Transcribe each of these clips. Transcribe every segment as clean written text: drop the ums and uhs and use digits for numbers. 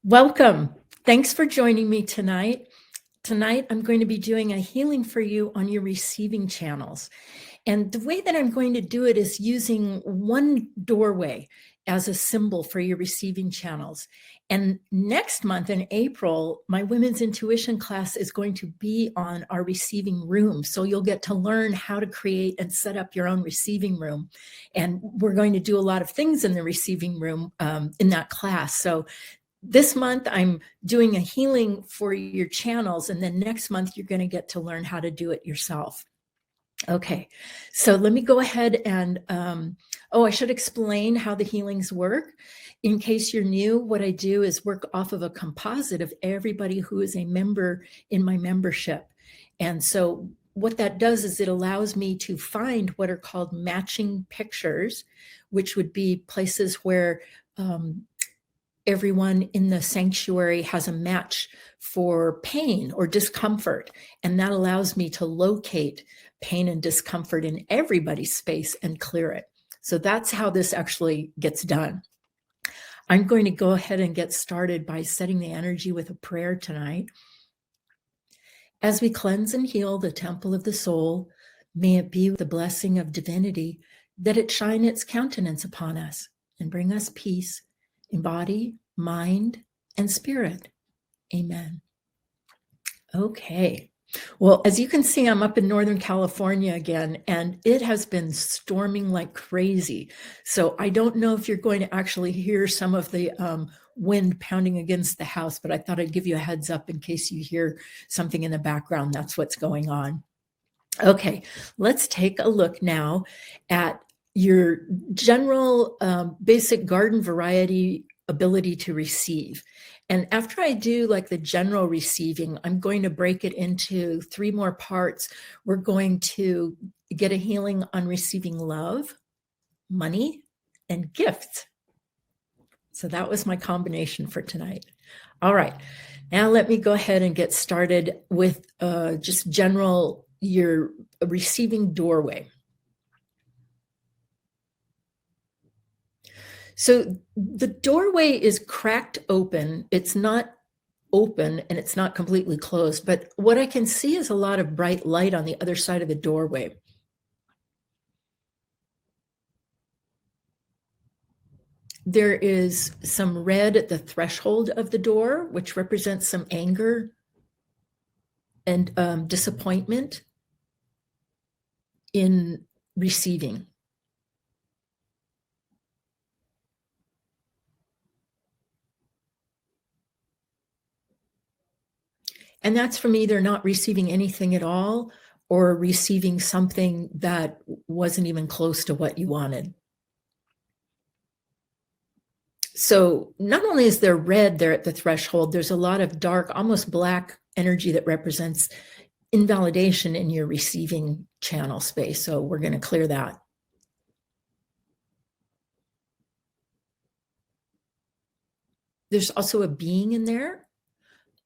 Welcome. Thanks for joining me tonight. Tonight, I'm going to be doing a healing for you on your receiving channels. And the way that I'm going to do it is using one doorway as a symbol for your receiving channels. And next month in April, my women's intuition class is going to be on our receiving room. So you'll get to learn how to create and set up your own receiving room. And we're going to do a lot of things in the receiving room in that class. So this month, I'm doing a healing for your channels, and then next month, you're going to get to learn how to do it yourself. Okay, so let me go ahead and, I should explain how the healings work. In case you're new, what I do is work off of a composite of everybody who is a member in my membership. And so what that does is it allows me to find what are called matching pictures, which would be places where everyone in the sanctuary has a match for pain or discomfort. And that allows me to locate pain and discomfort in everybody's space and clear it. So that's how this actually gets done. I'm going to go ahead and get started by setting the energy with a prayer tonight. As we cleanse and heal the temple of the soul, may it be with the blessing of divinity that it shine its countenance upon us and bring us peace in body, mind, and spirit. Amen. Okay. Well, as you can see, I'm up in Northern California again, and it has been storming like crazy. So I don't know if you're going to actually hear some of the wind pounding against the house, but I thought I'd give you a heads up in case you hear something in the background. That's what's going on. Okay, let's take a look now at your general basic garden variety ability to receive. And after I do like the general receiving, I'm going to break it into 3 more parts. We're going to get a healing on receiving love, money, and gifts. So that was my combination for tonight. All right, now let me go ahead and get started with just general your receiving doorway. So the doorway is cracked open. It's not open and it's not completely closed, but what I can see is a lot of bright light on the other side of the doorway. There is some red at the threshold of the door, which represents some anger and disappointment in receiving. And that's from either not receiving anything at all or receiving something that wasn't even close to what you wanted. So not only is there red there at the threshold, there's a lot of dark, almost black energy that represents invalidation in your receiving channel space. So we're going to clear that. There's also a being in there,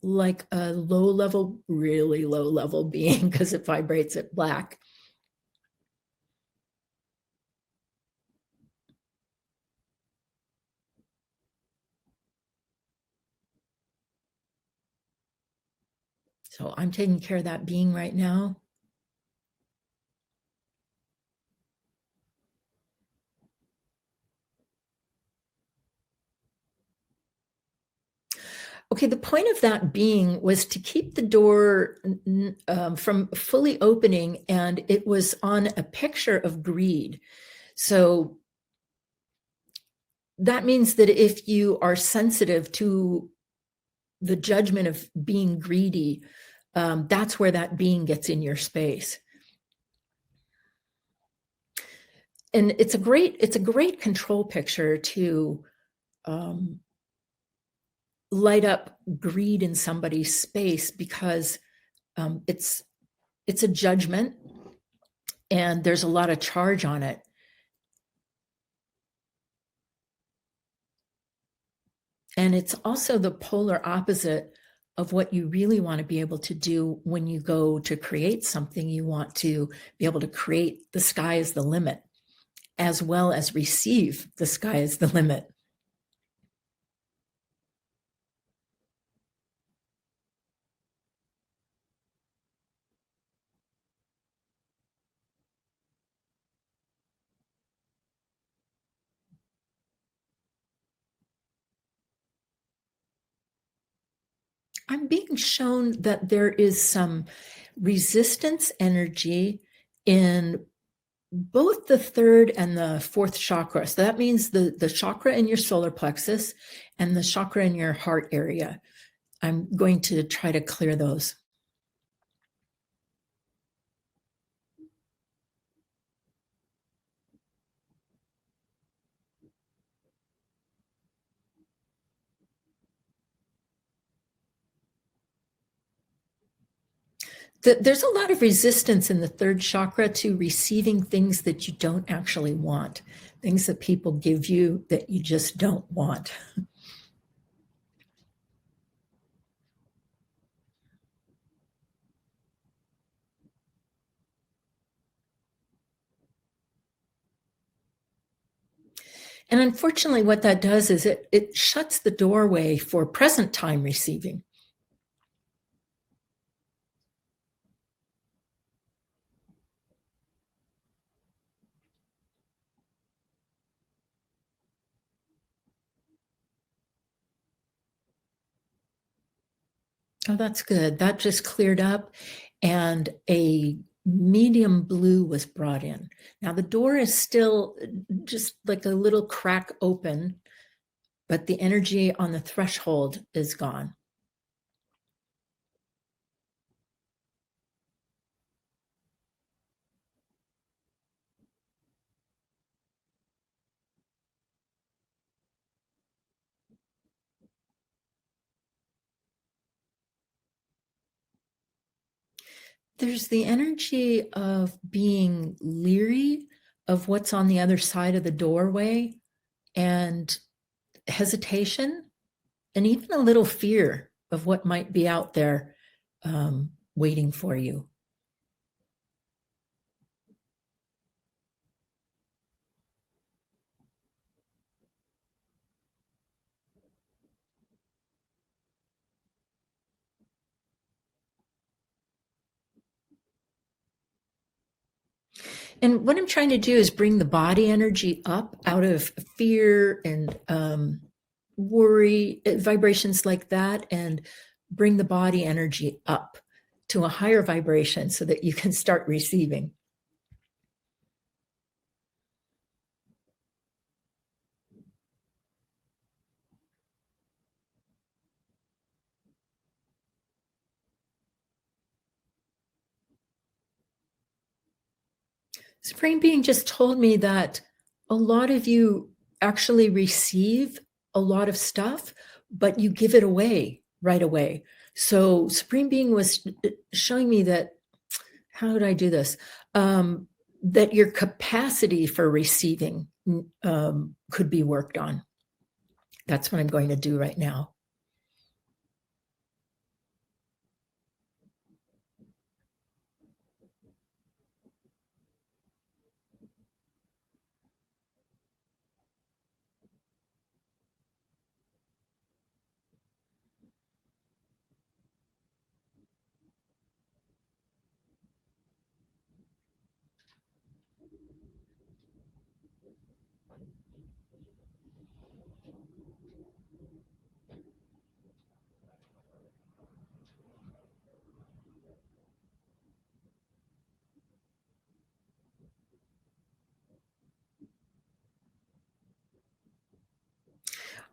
like a low level, really low level being, because it vibrates at black. So I'm taking care of that being right now. Okay, the point of that being was to keep the door from fully opening, and it was on a picture of greed. So that means that if you are sensitive to the judgment of being greedy, that's where that being gets in your space. And it's a great control picture to light up greed in somebody's space, because it's a judgment and there's a lot of charge on it. And it's also the polar opposite of what you really want to be able to do when you go to create something. You want to be able to create the sky is the limit, as well as receive the sky is the limit. I'm being shown that there is some resistance energy in both the third and the fourth chakra. So that means the chakra in your solar plexus and the chakra in your heart area. I'm going to try to clear those. There's a lot of resistance in the third chakra to receiving things that you don't actually want, things that people give you that you just don't want. And unfortunately, what that does is it shuts the doorway for present time receiving. Oh, that's good. That just cleared up, and a medium blue was brought in. Now, the door is still just like a little crack open, but the energy on the threshold is gone. There's the energy of being leery of what's on the other side of the doorway, and hesitation, and even a little fear of what might be out there waiting for you. And what I'm trying to do is bring the body energy up out of fear and worry, vibrations like that, and bring the body energy up to a higher vibration so that you can start receiving. Supreme Being just told me that a lot of you actually receive a lot of stuff, but you give it away right away. So Supreme Being was showing me that, how did I do this? That your capacity for receiving could be worked on. That's what I'm going to do right now.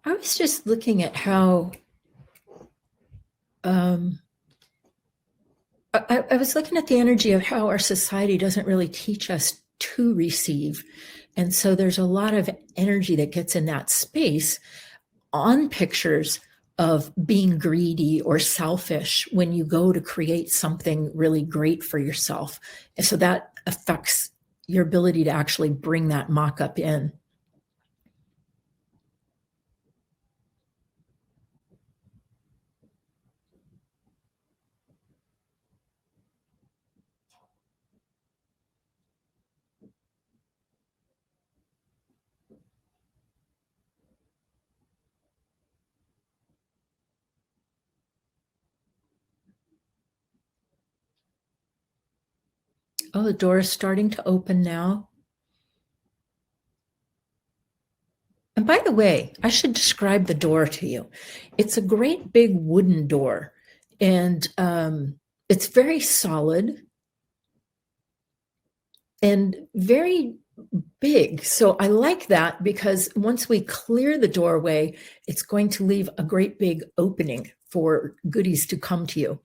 I was just looking at how I was looking at the energy of how our society doesn't really teach us to receive. And so there's a lot of energy that gets in that space on pictures of being greedy or selfish when you go to create something really great for yourself. And so that affects your ability to actually bring that mock-up in. Oh, the door is starting to open now. And by the way, I should describe the door to you. It's a great big wooden door. And it's very solid and very big. So I like that because once we clear the doorway, it's going to leave a great big opening for goodies to come to you.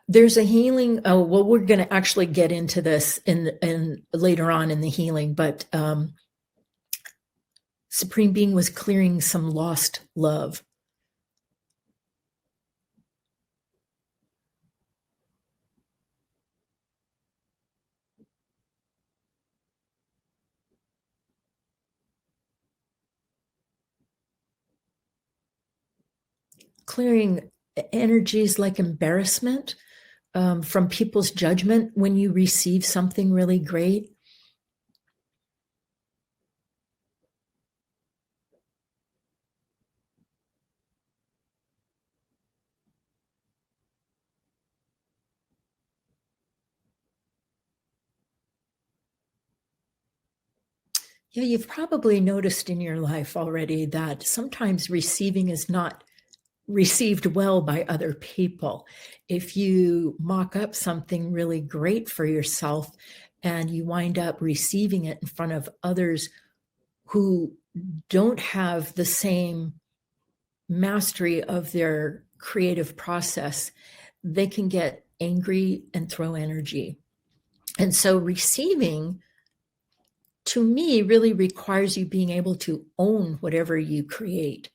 There's a healing. Oh, well, we're going to actually get into this in later on in the healing, but Supreme Being was clearing some lost love. Clearing energies like embarrassment from people's judgment when you receive something really great. Yeah, you've probably noticed in your life already that sometimes receiving is not received well by other people. If you mock up something really great for yourself and you wind up receiving it in front of others who don't have the same mastery of their creative process, they can get angry and throw energy. And so receiving, to me, really requires you being able to own whatever you create.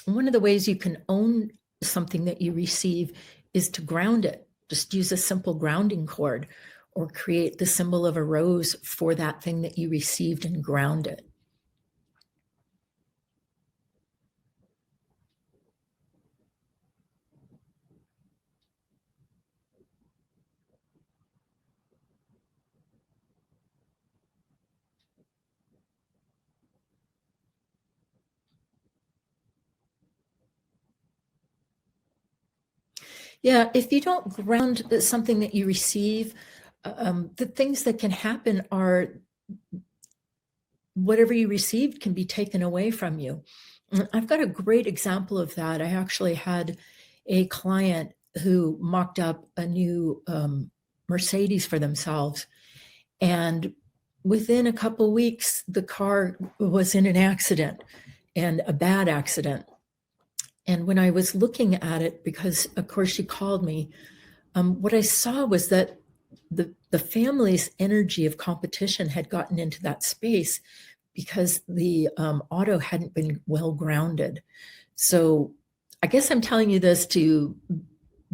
One of the ways you can own something that you receive is to ground it. Just use a simple grounding cord or create the symbol of a rose for that thing that you received and ground it. Yeah, if you don't ground something that you receive, the things that can happen are whatever you received can be taken away from you. I've got a great example of that. I actually had a client who mocked up a new Mercedes for themselves. And within a couple weeks, the car was in an accident, and a bad accident. And when I was looking at it, because of course she called me, what I saw was that the family's energy of competition had gotten into that space because the auto hadn't been well grounded. So I guess I'm telling you this to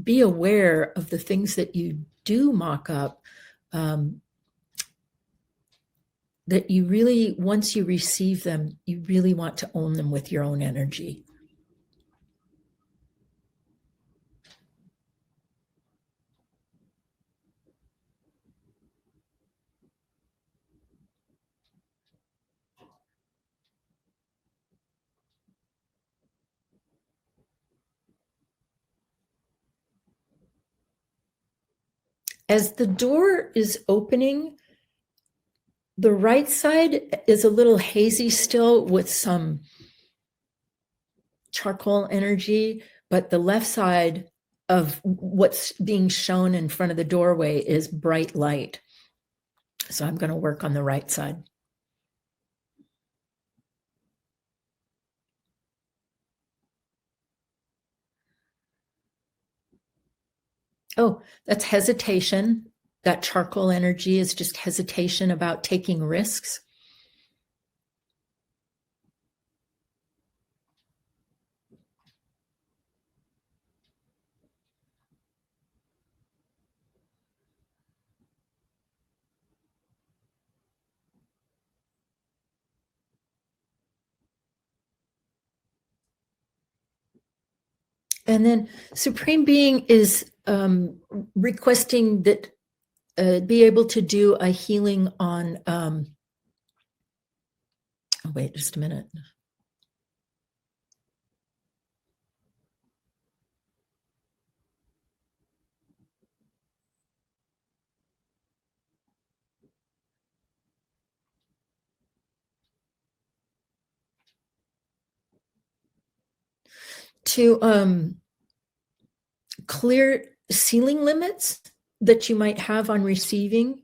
be aware of the things that you do mock up, that you really, once you receive them, you really want to own them with your own energy. As the door is opening, the right side is a little hazy still with some charcoal energy, but the left side of what's being shown in front of the doorway is bright light. So I'm going to work on the right side. Oh, that's hesitation. That charcoal energy is just hesitation about taking risks. And then Supreme Being is requesting that be able to do a healing on, oh, wait, just a minute. to clear ceiling limits that you might have on receiving.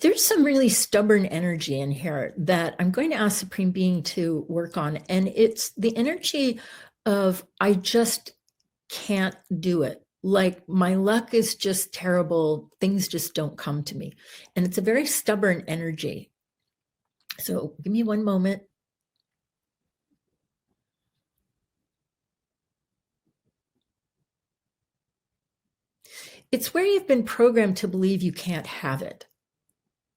There's some really stubborn energy in here that I'm going to ask Supreme Being to work on. And it's the energy of, I just can't do it. Like my luck is just terrible. Things just don't come to me. And it's a very stubborn energy. So give me one moment. It's where you've been programmed to believe you can't have it.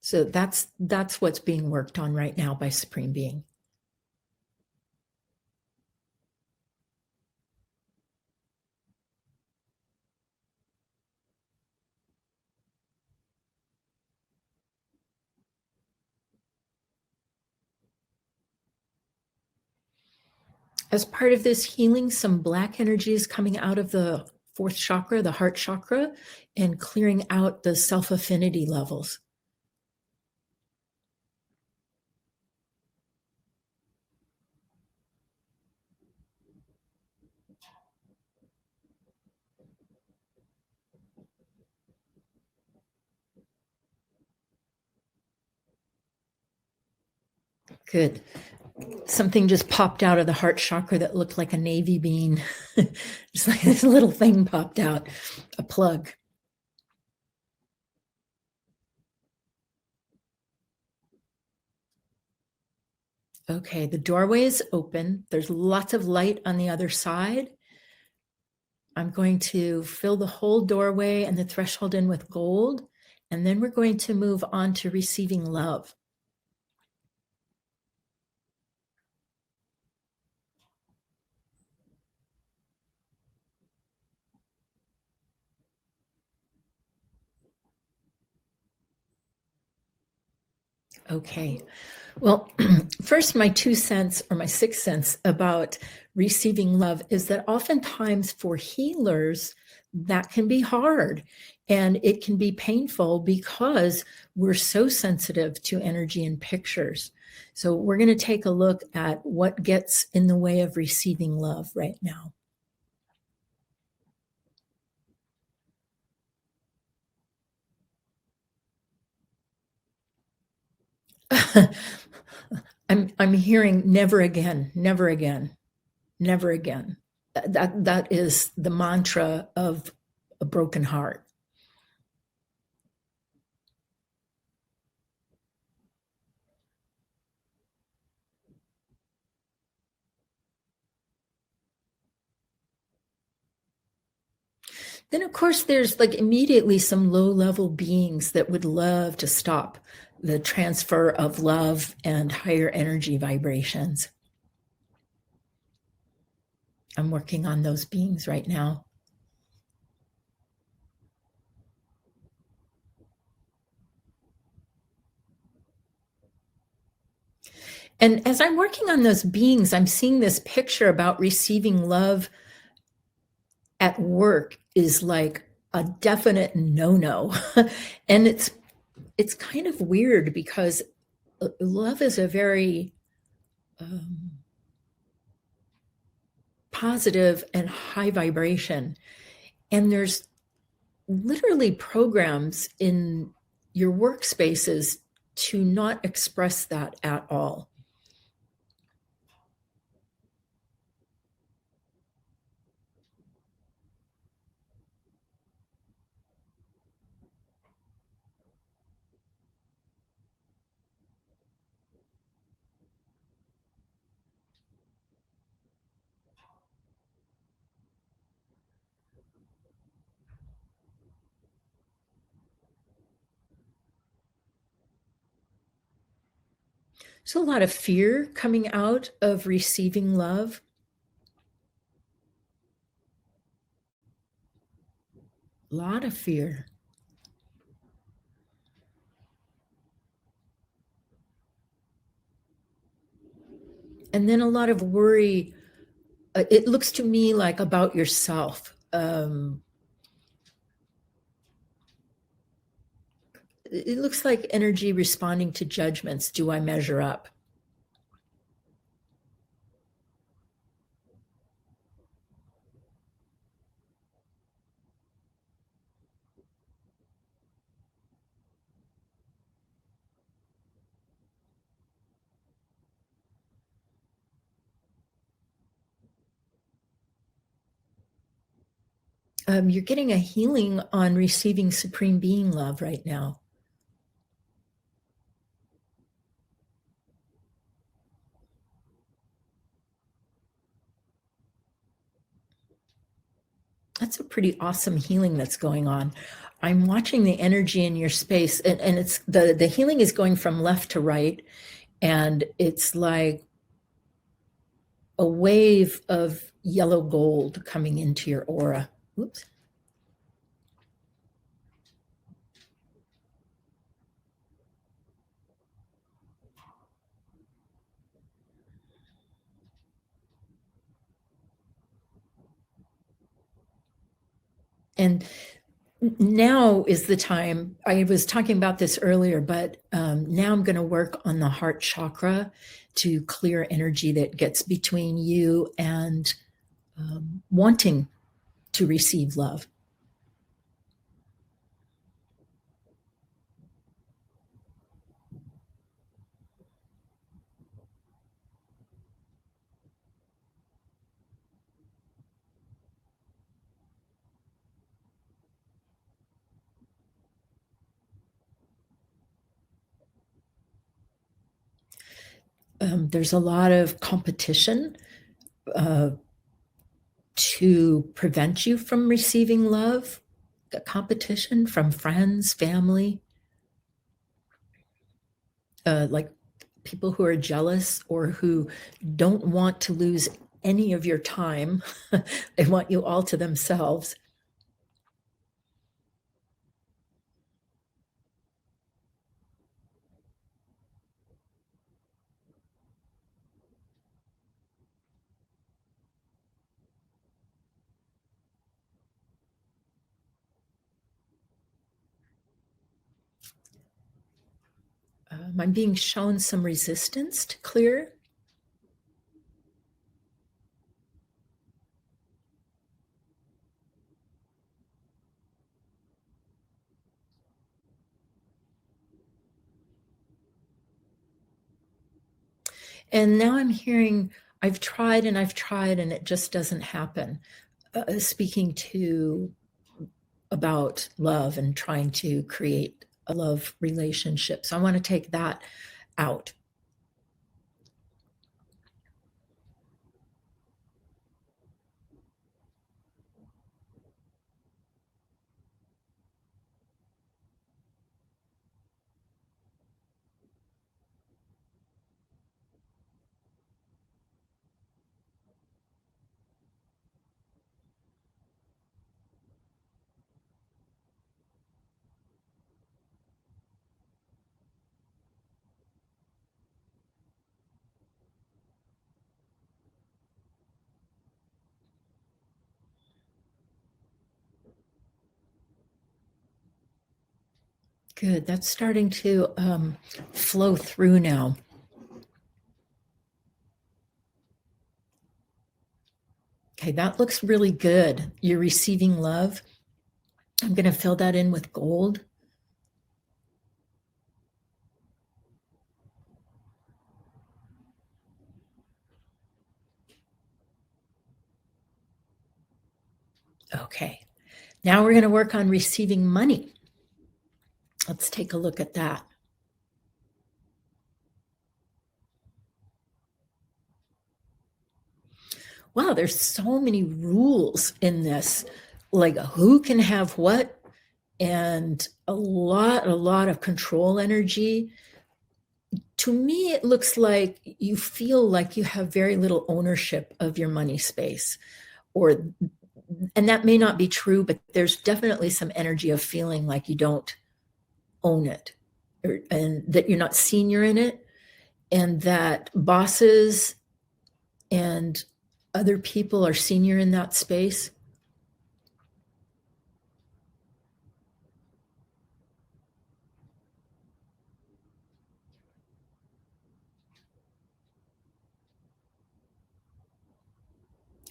So that's what's being worked on right now by Supreme Being. As part of this healing, some black energy is coming out of the fourth chakra, the heart chakra, and clearing out the self-affinity levels. Good. Something just popped out of the heart chakra that looked like a navy bean. Just like this little thing popped out, a plug. Okay, the doorway is open. There's lots of light on the other side. I'm going to fill the whole doorway and the threshold in with gold. And then we're going to move on to receiving love. Okay. Well, first, my 2 cents or my 6 cents about receiving love is that oftentimes for healers, that can be hard and it can be painful because we're so sensitive to energy and pictures. So, we're going to take a look at what gets in the way of receiving love right now. I'm hearing never again, never again, never again. That is the mantra of a broken heart. Then, of course, there's like immediately some low level beings that would love to stop the transfer of love and higher energy vibrations. I'm working on those beings right now. And as I'm working on those beings, I'm seeing this picture about receiving love at work is like a definite no-no. And it's kind of weird because love is a very positive and high vibration. And there's literally programs in your workspaces to not express that at all. So a lot of fear coming out of receiving love. A lot of fear. And then a lot of worry. It looks to me like about yourself. It looks like energy responding to judgments. Do I measure up? You're getting a healing on receiving Supreme Being love right now. That's a pretty awesome healing that's going on. I'm watching the energy in your space, and it's the healing is going from left to right, and it's like a wave of yellow gold coming into your aura. Oops. And now is the time. I was talking about this earlier, but now I'm going to work on the heart chakra to clear energy that gets between you and wanting to receive love. There's a lot of competition to prevent you from receiving love, competition from friends, family, like people who are jealous or who don't want to lose any of your time. They want you all to themselves. I'm being shown some resistance to clear. And now I'm hearing, I've tried and it just doesn't happen. Speaking to about love and trying to create a love relationship. So I want to take that out. Good. That's starting to flow through now. Okay, that looks really good. You're receiving love. I'm going to fill that in with gold. Okay, now we're going to work on receiving money. Let's take a look at that. Wow, there's so many rules in this, like who can have what, and a lot of control energy. To me, it looks like you feel like you have very little ownership of your money space, or, and that may not be true, but there's definitely some energy of feeling like you don't own it, and that you're not senior in it, and that bosses and other people are senior in that space.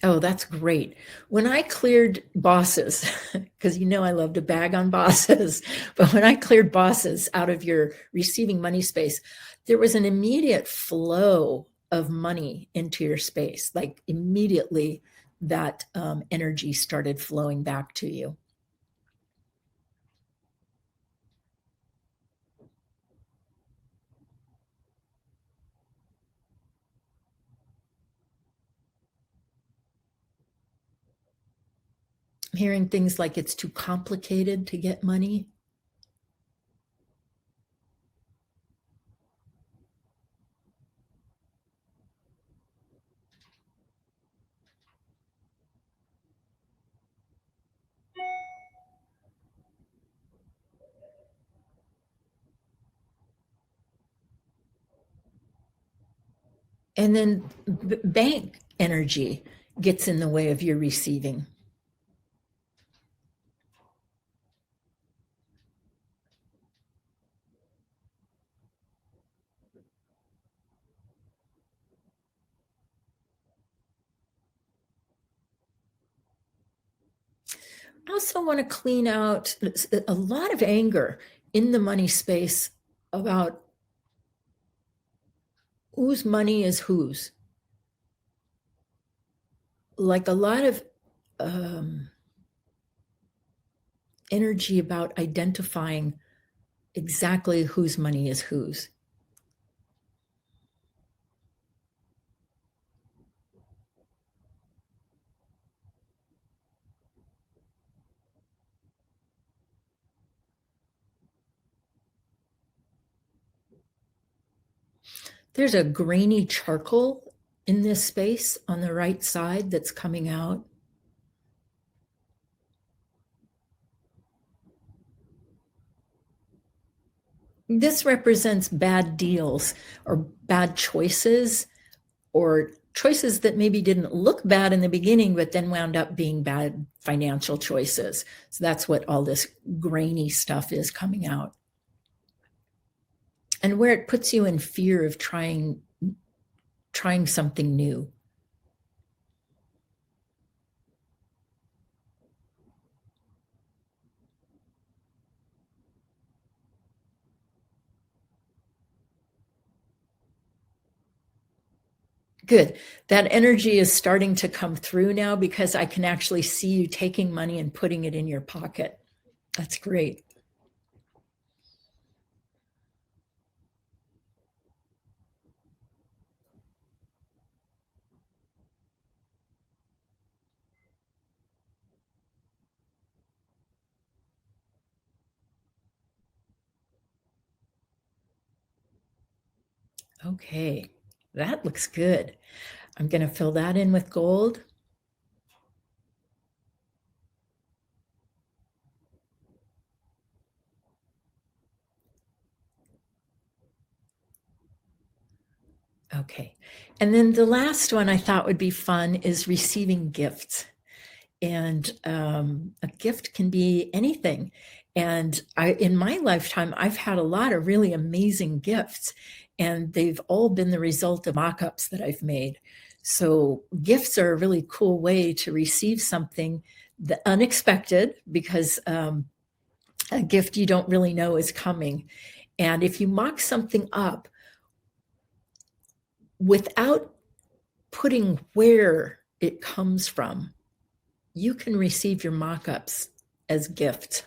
Oh, that's great. When I cleared bosses, because I love to bag on bosses, but when I cleared bosses out of your receiving money space, there was an immediate flow of money into your space. Like immediately, that energy started flowing back to you. I'm hearing things like it's too complicated to get money. And then bank energy gets in the way of your receiving. I also want to clean out a lot of anger in the money space about whose money is whose. Like a lot of energy about identifying exactly whose money is whose. There's a grainy charcoal in this space on the right side that's coming out. This represents bad deals or bad choices, or choices that maybe didn't look bad in the beginning, but then wound up being bad financial choices. So that's what all this grainy stuff is coming out. And where it puts you in fear of trying something new. Good. That energy is starting to come through now because I can actually see you taking money and putting it in your pocket. That's great. Okay, that looks good. I'm going to fill that in with gold. Okay. And then the last one I thought would be fun is receiving gifts. And a gift can be anything. And in my lifetime, I've had a lot of really amazing gifts, and they've all been the result of mock-ups that I've made. So gifts are a really cool way to receive something unexpected, because a gift you don't really know is coming. And if you mock something up without putting where it comes from, you can receive your mock-ups as gifts.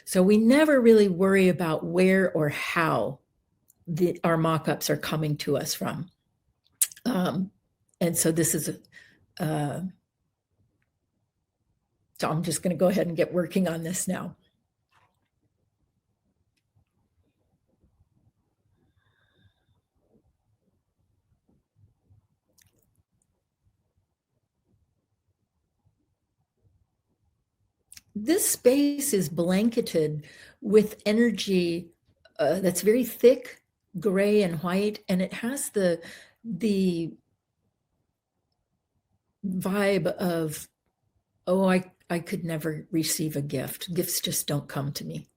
So we never really worry about where or how our mock-ups are coming to us from. And so this is, so I'm just going to go ahead and get working on this now. this space is blanketed with energy that's very thick, gray and white, and it has the vibe of, oh, I could never receive a gift. Gifts just don't come to me.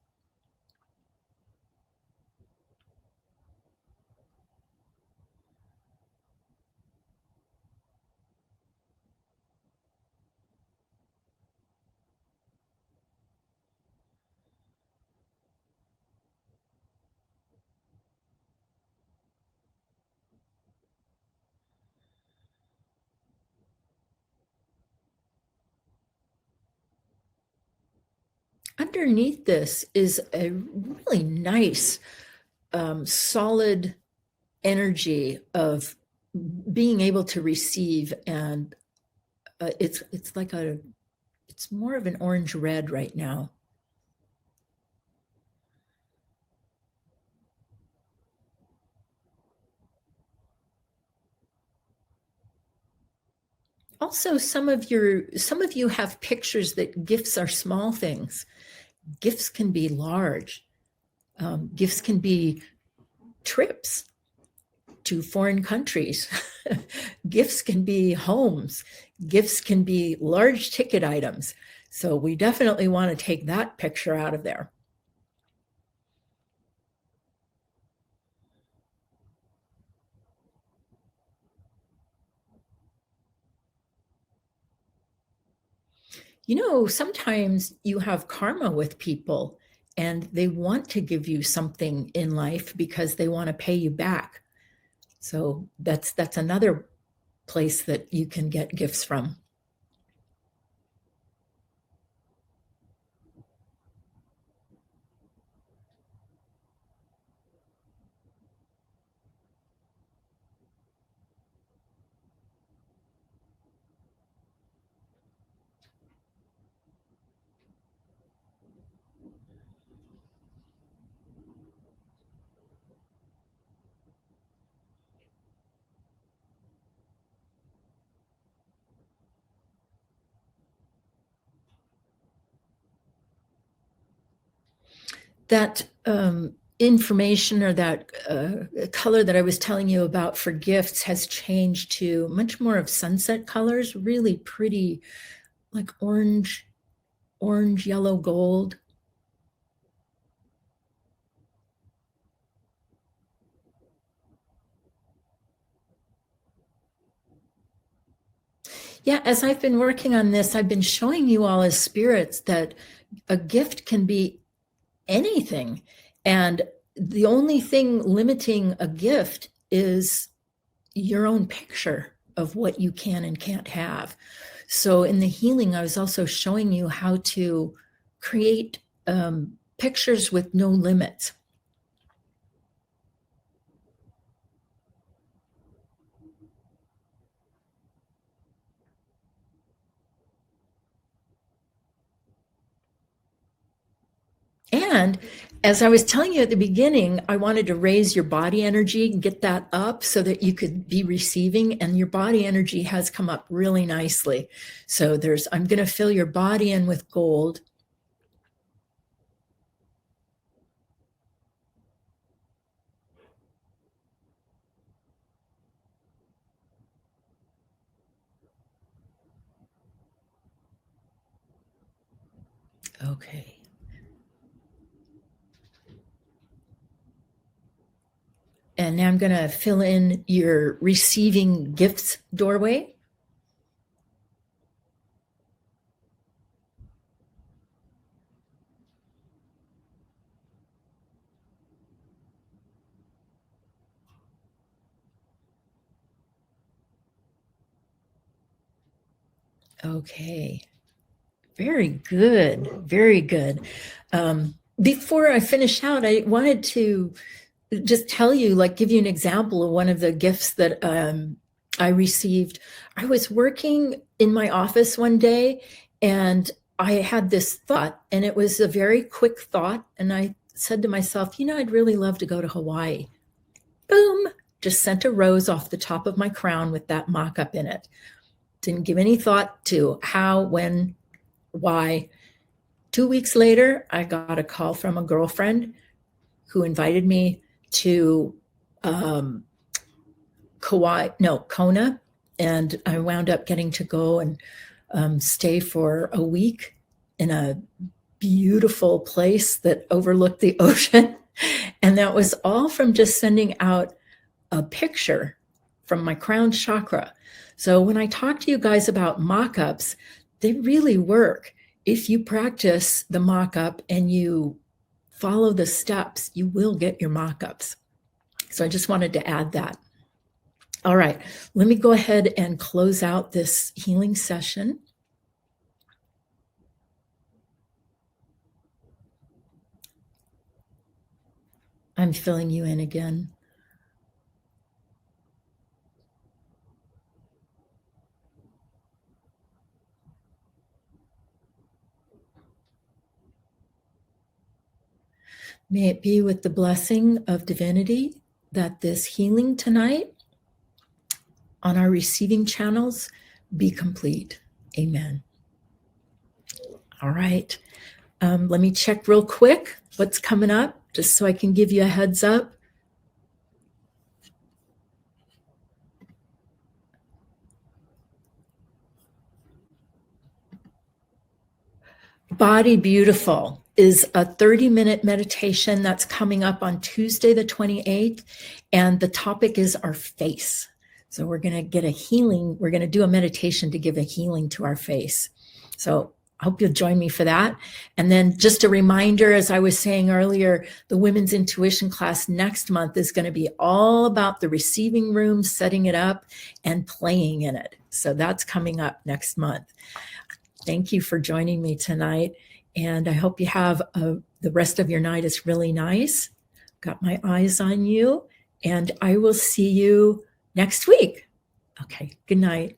Underneath this is a really nice, solid energy of being able to receive, and it's like it's more of an orange red right now. Also, some of you have pictures that gifts are small things. Gifts can be large. Gifts can be trips to foreign countries. Gifts can be homes. Gifts can be large ticket items. So we definitely want to take that picture out of there. You know, sometimes you have karma with people and they want to give you something in life because they want to pay you back. So that's another place that you can get gifts from. That information, or that color that I was telling you about for gifts, has changed to much more of sunset colors, really pretty, like orange, yellow, gold. Yeah, as I've been working on this, I've been showing you all as spirits that a gift can be anything. And the only thing limiting a gift is your own picture of what you can and can't have. So in the healing, I was also showing you how to create pictures with no limits. And as I was telling you at the beginning, I wanted to raise your body energy and get that up so that you could be receiving, and your body energy has come up really nicely. So I'm going to fill your body in with gold. Okay. And now I'm going to fill in your receiving gifts doorway. Okay. Very good. Very good. Before I finish out, I wanted to just tell you, like, give you an example of one of the gifts that I received. I was working in my office one day and I had this thought, and it was a very quick thought. And I said to myself, you know, I'd really love to go to Hawaii. Boom, just sent a rose off the top of my crown with that mock up in it. Didn't give any thought to how, when, why. 2 weeks later, I got a call from a girlfriend who invited me to Kona, and I wound up getting to go and stay for a week in a beautiful place that overlooked the ocean. And that was all from just sending out a picture from my crown chakra. So when I talk to you guys about mock-ups, they really work. If you practice the mock-up and you follow the steps, you will get your mock-ups. So I just wanted to add that. All right, let me go ahead and close out this healing session. I'm filling you in again. May it be with the blessing of divinity that this healing tonight on our receiving channels be complete. Amen. All right. Let me check real quick what's coming up, just so I can give you a heads up. Body Beautiful is a 30-minute meditation that's coming up on Tuesday, the 28th. And the topic is our face. So we're going to get a healing. We're going to do a meditation to give a healing to our face. So I hope you'll join me for that. And then just a reminder, as I was saying earlier, the Women's Intuition class next month is going to be all about the receiving room, setting it up and playing in it. So that's coming up next month. Thank you for joining me tonight. And I hope you have the rest of your night is really nice. Got my eyes on you, and I will see you next week. Okay, good night.